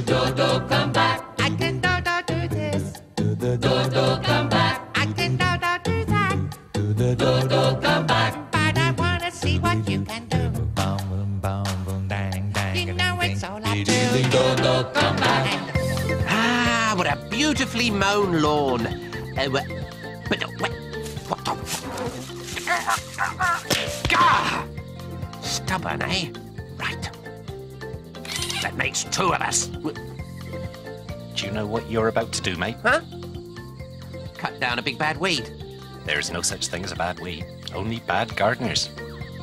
Dodo, come back. I can Dodo do this. Dodo, come back. I can Dodo do that. Dodo, come back. But I wanna see what you can do. You know it's all I do. Dodo, come back. Ah, what a beautifully mown lawn. What the? Gah! Stubborn, eh? Right. That makes two of us. Do you know what you're about to do, mate? Huh? Cut down a big bad weed. There's no such thing as a bad weed. Only bad gardeners.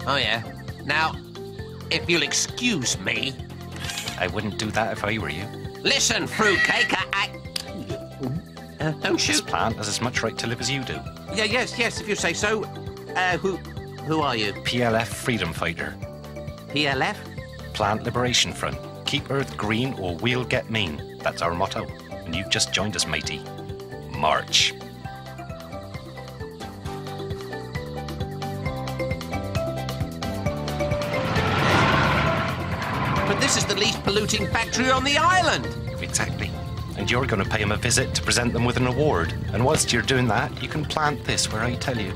Oh, yeah. Now, if you'll excuse me... I wouldn't do that if I were you. Listen, fruitcake, don't This shoot. plant has as much right to live as you do. Yeah, yes, if you say so. Who are you? PLF Freedom Fighter. PLF? Plant Liberation Front. Keep Earth green or we'll get mean. That's our motto. And you've just joined us, matey. March. But this is the least polluting factory on the island. Exactly. And you're going to pay them a visit to present them with an award. And whilst you're doing that, you can plant this where I tell you.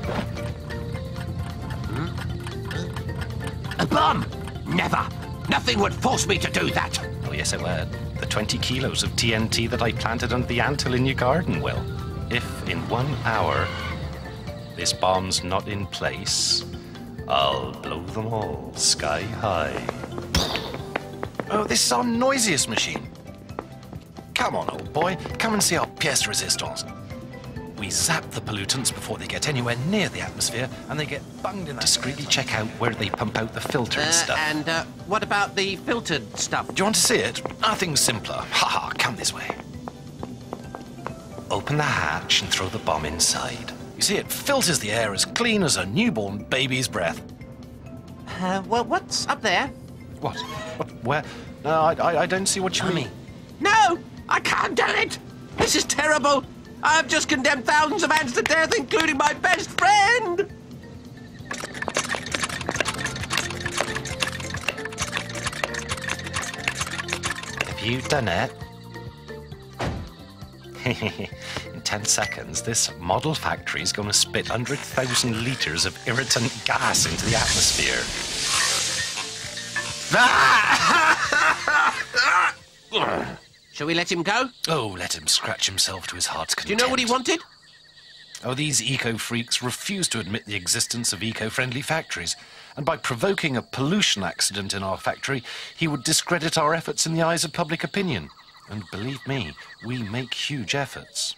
A bomb! Never! Nothing would force me to do that. Oh, yes, it would. The 20 kilos of TNT that I planted under the anthill in your garden will. If in 1 hour this bomb's not in place, I'll blow them all sky high. Oh, this is our noisiest machine. Come on, old boy. Come and see our pièce de résistance. We zap the pollutants before they get anywhere near the atmosphere, and they get bunged in. Discreetly check out where they pump out the filter and stuff. And what about the filtered stuff? Do you want to see it? Nothing's simpler. Ha, come this way. Open the hatch and throw the bomb inside. You see, it filters the air as clean as a newborn baby's breath. Well, what's up there? What? Where? No, I don't see what you mean. No! I can't do it! This is terrible! I've just condemned thousands of ants to death, including my best friend! Have you done it? In 10 seconds, this model factory is going to spit 100,000 litres of irritant gas into the atmosphere. Shall we let him go? Oh, let him scratch himself to his heart's content. Do you know what he wanted? Oh, these eco-freaks refuse to admit the existence of eco-friendly factories. And by provoking a pollution accident in our factory, he would discredit our efforts in the eyes of public opinion. And believe me, we make huge efforts.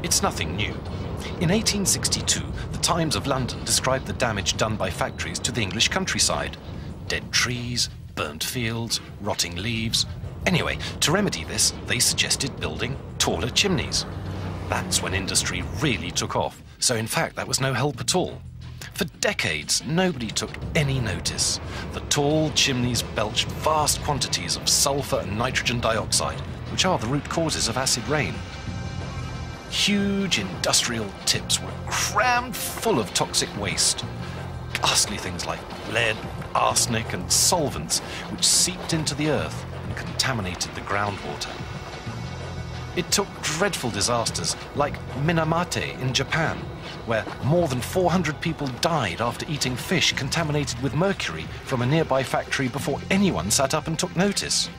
It's nothing new. In 1862, the Times of London described the damage done by factories to the English countryside. Dead trees, burnt fields, rotting leaves. Anyway, to remedy this, they suggested building taller chimneys. That's when industry really took off. So in fact, that was no help at all. For decades, nobody took any notice. The tall chimneys belched vast quantities of sulfur and nitrogen dioxide, which are the root causes of acid rain. Huge industrial tips were crammed full of toxic waste. Ghastly things like lead, arsenic and solvents which seeped into the earth and contaminated the groundwater. It took dreadful disasters like Minamate in Japan, where more than 400 people died after eating fish contaminated with mercury from a nearby factory before anyone sat up and took notice.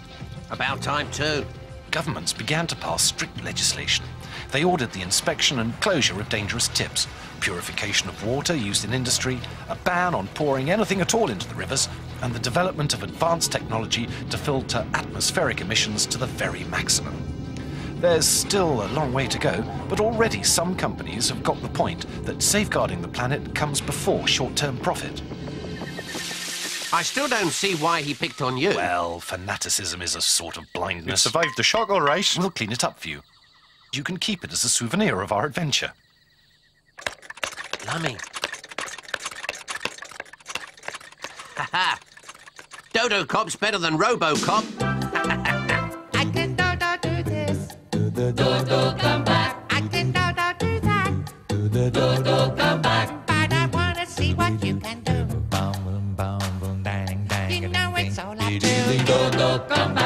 About time too. Governments began to pass strict legislation. They ordered the inspection and closure of dangerous tips, purification of water used in industry, a ban on pouring anything at all into the rivers, and the development of advanced technology to filter atmospheric emissions to the very maximum. There's still a long way to go, but already some companies have got the point that safeguarding the planet comes before short-term profit. I still don't see why he picked on you. Well, fanaticism is a sort of blindness. You survived the shock, all right. We'll clean it up for you. You can keep it as a souvenir of our adventure. Lummy. Ha-ha. Dodo Cop's better than Robocop. I can Dodo do this. Dodo, come back. I can Dodo do that. Dodo, come back. But I wanna see what you can do. You know it's all Dodo, come back.